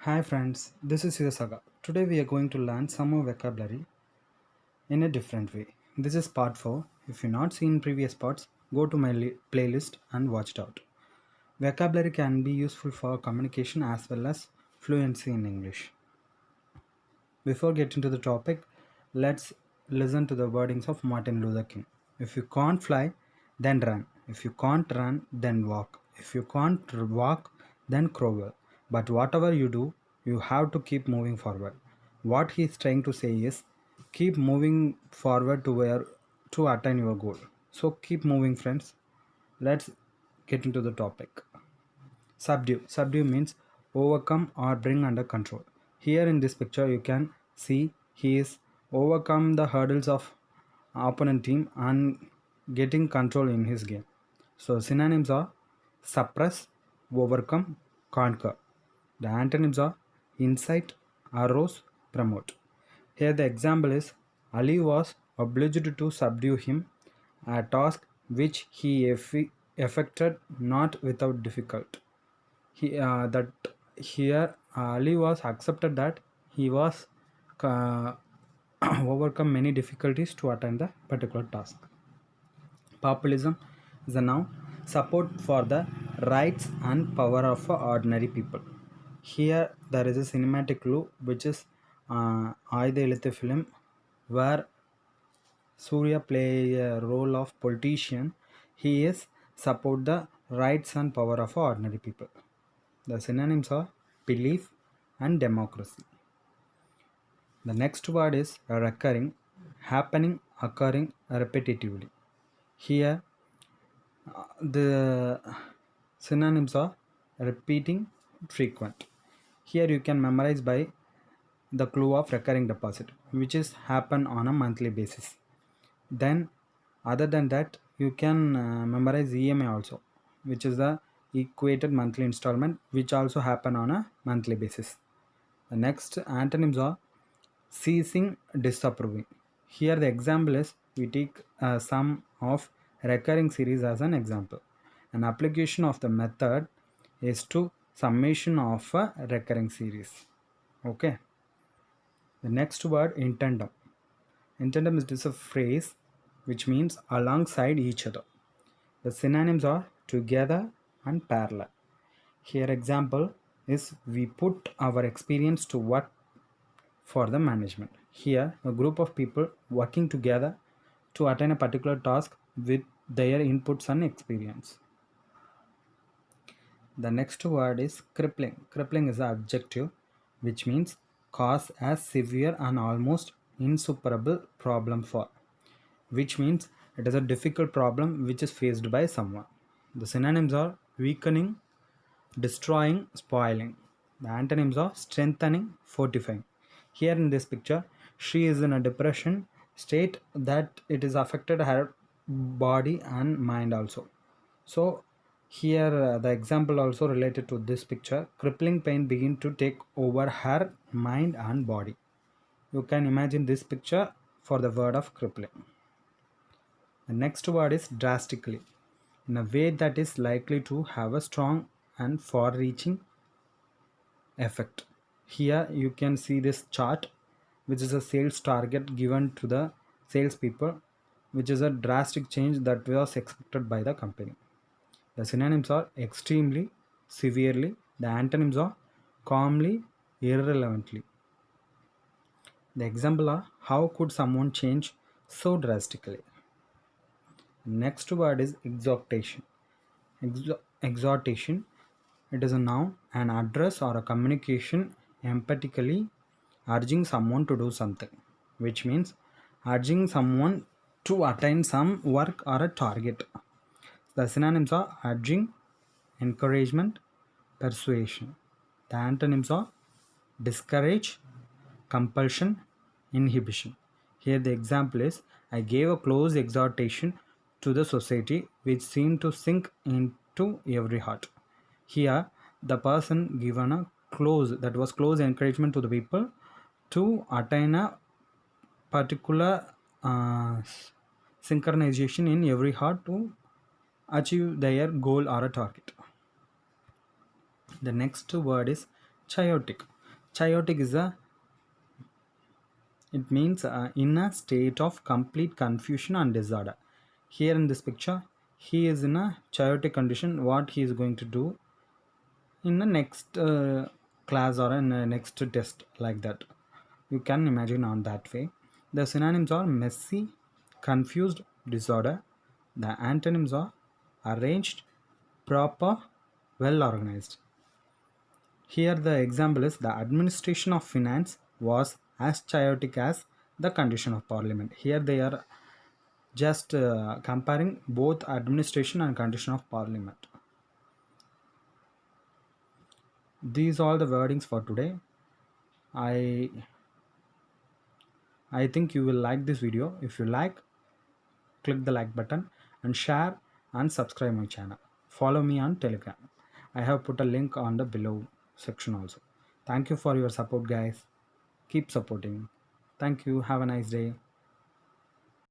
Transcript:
Hi friends, this is Saga. Today we are going to learn some more vocabulary in a different way. This is part 4. If you've not seen previous parts, go to my playlist and watch it out. Vocabulary can be useful for communication as well as fluency in English. Before getting to the topic, let's listen to the wordings of Martin Luther King. If you can't fly, then run. If you can't run, then walk. If you can't walk, then crawl. But whatever you do, you have to keep moving forward. What he is trying to say is keep moving forward to where to attain your goal. So keep moving, friends. Let's get into the topic. Subdue. Subdue means overcome or bring under control. Here in this picture, you can see he is overcome the hurdles of opponent team and getting control in his game. So synonyms are suppress, overcome, conquer. The antonyms are incite, arouse, promote. Here the example is Ali was obliged to subdue him, a task which he effected not without difficulty. That here Ali was accepted that he was uh, overcome many difficulties to attain the particular task. Populism is a noun support for the rights and power of ordinary people. Here there is a cinematic clue which is Aida Elithu film where Surya play a role of politician. He is support the rights and power of ordinary people. The synonyms are belief and democracy. The next word is recurring, happening, occurring repetitively. Here, the synonyms are repeating, frequent. Here you can memorize by the clue of recurring deposit, which is happen on a monthly basis. Then, other than that, you can memorize EMI also, which is the equated monthly installment, which also happen on a monthly basis. The next antonyms are ceasing, disapproving. Here the example is we take a sum of recurring series as an example. An application of the method is to summation of a recurring series. Okay. The next word intendum. Intendum is just a phrase which means alongside each other. The synonyms are together and parallel. Here example is we put our experience to work for the management. Here, a group of people working together to attain a particular task with their inputs and experience. The next word is crippling. Crippling is an adjective which means cause a severe and almost insuperable problem for, which means it is a difficult problem which is faced by someone. The synonyms are weakening, destroying, spoiling. The antonyms are strengthening, fortifying. Here in this picture, she is in a depression state that it is affected her body and mind also. So here the example also related to this picture, crippling pain begin to take over her mind and body. You can imagine this picture for the word of crippling. The next word is drastically, in a way that is likely to have a strong and far reaching effect. Here you can see this chart, which is a sales target given to the salespeople, which is a drastic change that was expected by the company. The synonyms are extremely, severely. The antonyms are calmly, irrelevantly. The example are how could someone change so drastically? Next word is exhortation. Exhortation, it is a noun, an address or a communication empathically urging someone to do something, which means urging someone to attain some work or a target. The synonyms are urging, encouragement, persuasion. The antonyms are discourage, compulsion, inhibition. Here the example is I gave a close exhortation to the society which seemed to sink into every heart. Here the person given a close, that was close encouragement to the people to attain a particular synchronization in every heart to achieve their goal or a target. The next word is Chaotic. Chaotic is a it means in a state of complete confusion and disorder. Here in this picture, he is in a chaotic condition. What he is going to do in the next class or in the next test, like that. You can imagine on that way. The synonyms are messy, confused, disorder. The antonyms are arranged, proper, well organized. Here the example is the administration of finance was as chaotic as the condition of parliament. Here they are just comparing both administration and condition of parliament. These are the wordings for today. I I think you will like this video. If you like, click the like button and share and subscribe my channel. Follow me on Telegram. I have put a link on the below section also. Thank you for your support, guys. Keep supporting. Thank you. Have a nice day.